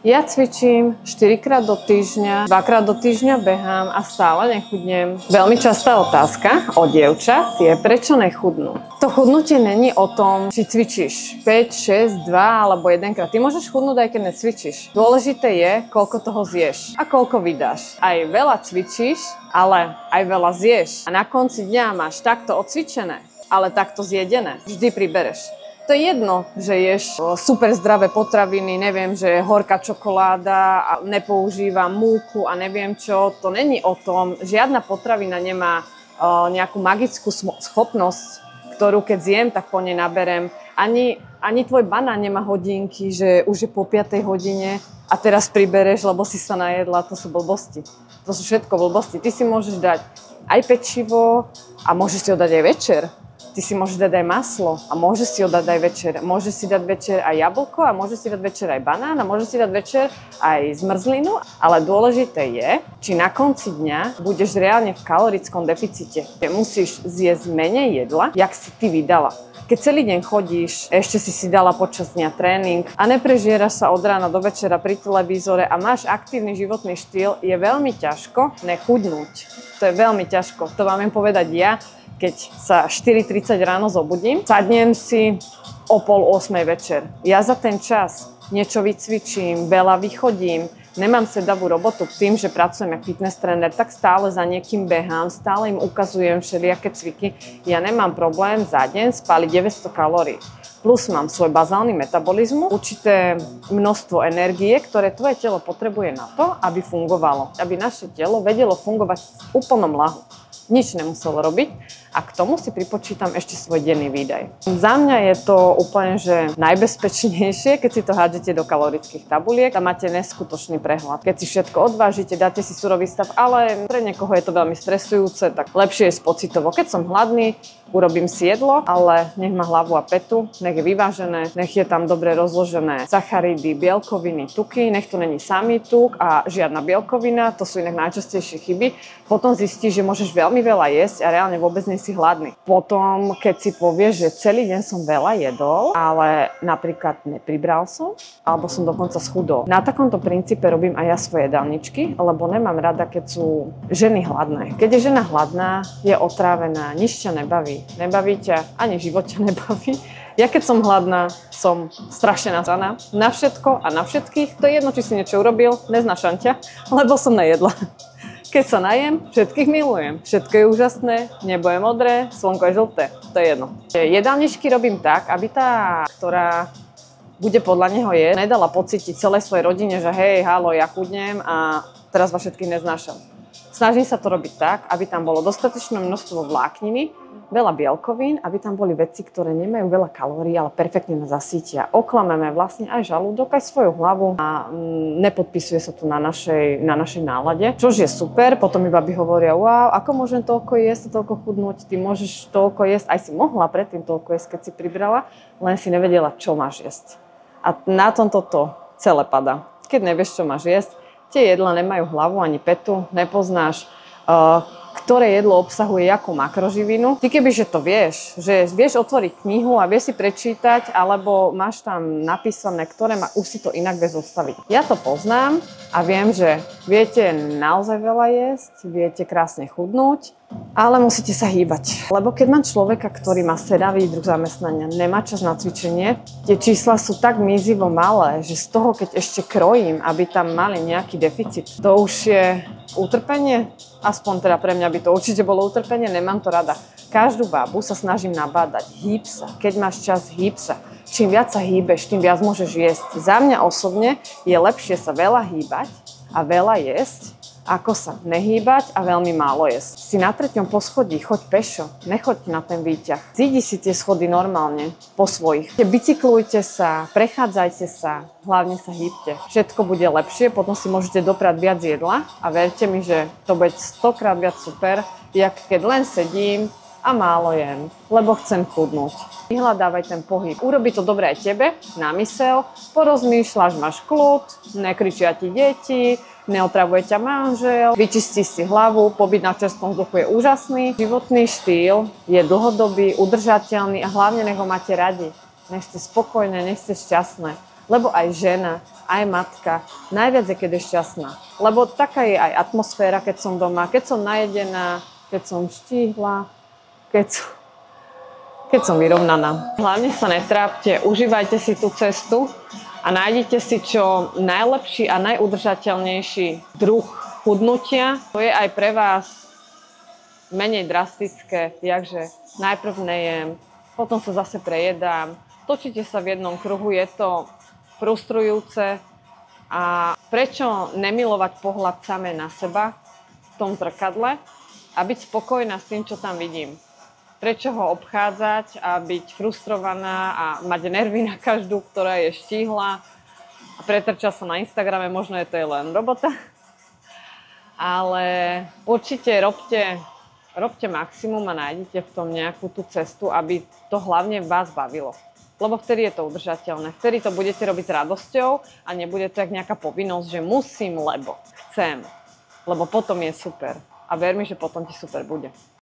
Ja cvičím 4-krát do týždňa, 2-krát do týždňa behám a stále nechudnem. Veľmi častá otázka od dievčat je, prečo nechudnú. To chudnutie není o tom, či cvičíš 5, 6, 2 alebo 1-krát. Ty môžeš chudnúť aj keď necvičíš. Dôležité je, koľko toho zješ a koľko vydáš. Aj veľa cvičíš, ale aj veľa zješ. A na konci dňa máš takto odcvičené, ale takto zjedené. Vždy pribereš. To je jedno, že ješ super zdravé potraviny, neviem, že je horká čokoláda a nepoužívam múku a neviem čo. To není o tom, žiadna potravina nemá nejakú magickú schopnosť, ktorú keď zjem, tak po nej naberem. Ani tvoj banán nemá hodinky, že už je po 5. hodine a teraz pribereš, lebo si sa najedla. To sú blbosti. To sú všetko blbosti. Ty si môžeš dať aj pečivo a môžeš si ho dať aj večer. Ty si môžeš dať aj maslo a môžeš si ho dať aj večer. Môžeš si dať večer aj jablko a môžeš si dať večer aj banán a môžeš si dať večer aj zmrzlinu. Ale dôležité je, či na konci dňa budeš reálne v kalorickom deficite. Musíš zjesť menej jedla, jak si ty vydala. Keď celý deň chodíš, ešte si dala počas dňa tréning a neprežieraš sa od rána do večera pri televízore a máš aktívny životný štýl, je veľmi ťažko nechudnúť. To je veľmi ťažko. To vám viem povedať ja. Keď sa 4:30 ráno zobudím, sadnem si o 7:30 večer. Ja za ten čas niečo vycvičím, veľa vychodím, nemám sedavú robotu tým, že pracujem ako fitness tréner, tak stále za niekým behám, stále im ukazujem všelijaké cviky. Ja nemám problém za deň spáliť 900 kalórií. Plus mám svoj bazálny metabolizmus, určité množstvo energie, ktoré tvoje telo potrebuje na to, aby fungovalo. Aby naše telo vedelo fungovať v úplnom lahu. Nič nemuselo robiť a k tomu si pripočítam ešte svoj denný výdaj. Za mňa je to úplne že najbezpečnejšie, keď si to hádžete do kalorických tabuliek a máte neskutočný prehľad. Keď si všetko odvážite, dáte si surový stav, ale pre niekoho je to veľmi stresujúce, tak lepšie je pocitovo. Keď som hladný, urobím si jedlo, ale nech má hlavu a petu, nech je vyvážené, nech je tam dobre rozložené sacharidy, bielkoviny, tuky, nech to není samý tuk a žiadna bielkovina, to sú inak najčastejšie chyby. Potom zistíš, že môžeš veľmi veľa jesť a reálne vôbec nie si hladný. Potom, keď si povieš, že celý deň som veľa jedol, ale napríklad nepribral som, alebo som dokonca schudol. Na takomto princípe robím aj ja svoje jedálničky, lebo nemám rada, keď sú ženy hladné. Keď je žena hladná, je otrávená, nič ťa nebaví. Nebaví ťa, ani život ťa nebaví. Ja keď som hladná, som strašne nasraná na všetko a na všetkých. To je jedno, či si niečo urobil, neznášam ťa, lebo som nejedla. Keď sa najem, všetkých milujem. Všetko je úžasné, nebo je modré, slnko je žlté. To je jedno. Jedálničky robím tak, aby tá, ktorá bude podľa neho jesť, nedala pocítiť celej svojej rodine, že hej, halo, ja chudnem a teraz vás všetkých neznášam. Snažím sa to robiť tak, aby tam bolo dostatočné množstvo vlákniny, veľa bielkovín, aby tam boli veci, ktoré nemajú veľa kalórií, ale perfektne nás zasítia. Oklameme vlastne aj žalúdok, aj svoju hlavu a nepodpisuje sa to na našej nálade, čož je super. Potom iba by hovoria, wow, ako môžem toľko jesť, toľko chudnúť, ty môžeš toľko jesť, aj si mohla predtým toľko jesť, keď si pribrala, len si nevedela, čo máš jesť. A na tomto to celé padá. Keď nevieš, čo máš jesť, tie jedlá nemajú hlavu ani petu, nepoznáš, ktoré jedlo obsahuje jakú makroživinu. Ty kebyže to vieš, že vieš otvoriť knihu a vieš si prečítať, alebo máš tam napísané, ktoré už si to inak vieš zostaviť. Ja to poznám a viem, že viete naozaj veľa jesť, viete krásne chudnúť, ale musíte sa hýbať. Lebo keď mám človeka, ktorý má sedavý druh zamestnania, nemá čas na cvičenie, tie čísla sú tak mizivo malé, že z toho, keď ešte krojím, aby tam mali nejaký deficit, to už je utrpenie. Aspoň teda pre mňa by to určite bolo utrpenie, nemám to rada. Každú babu sa snažím nabádať, hýb sa, keď máš čas, hýb sa. Čím viac sa hýbeš, tým viac môžeš jesť. Za mňa osobne je lepšie sa veľa hýbať a veľa jesť, ako sa nehýbať a veľmi málo jesť. Si na 3. poschodí, choď pešo, nechoď na ten výťah. Zídi si tie schody normálne, po svojich. Bicyklujte sa, prechádzajte sa, hlavne sa hýbte. Všetko bude lepšie, potom si môžete doprať viac jedla a verte mi, že to bude 100-krát viac super, jak keď len sedím a málo jem, lebo chcem chudnúť. Vyhľadávaj ten pohyb. Urobí to dobre aj tebe, na myseľ, porozmýšľaš, máš kľud, nekričia ti deti, neotravuje ťa manžel, vyčistí si hlavu, pobyt na čerstvom vzduchu je úžasný. Životný štýl je dlhodobý, udržateľný a hlavne nech ho máte radi. Nech ste spokojné, nech ste šťastné. Lebo aj žena, aj matka, najviac je, keď je šťastná. Lebo taká je aj atmosféra, keď som doma, keď som najedená, keď som štíhla, keď som vyrovnaná. Hlavne sa netrápte, užívajte si tú cestu a nájdite si čo najlepší a najudržateľnejší druh chudnutia. To je aj pre vás menej drastické, jakže najprv nejem, potom sa zase prejedám. Točíte sa v jednom kruhu, je to frustrujúce. A prečo nemilovať pohľad samé na seba v tom zrkadle a byť spokojná s tým, čo tam vidím? Prečo ho obchádzať a byť frustrovaná a mať nervy na každú, ktorá je štíhla a pretrča sa na Instagrame, možno je to len robota. Ale určite robte maximum a nájdete v tom nejakú tú cestu, aby to hlavne vás bavilo. Lebo vtedy je to udržateľné. Vtedy to budete robiť s radosťou a nebude to jak nejaká povinnosť, že musím, lebo chcem. Lebo potom je super. A ver mi, že potom ti super bude.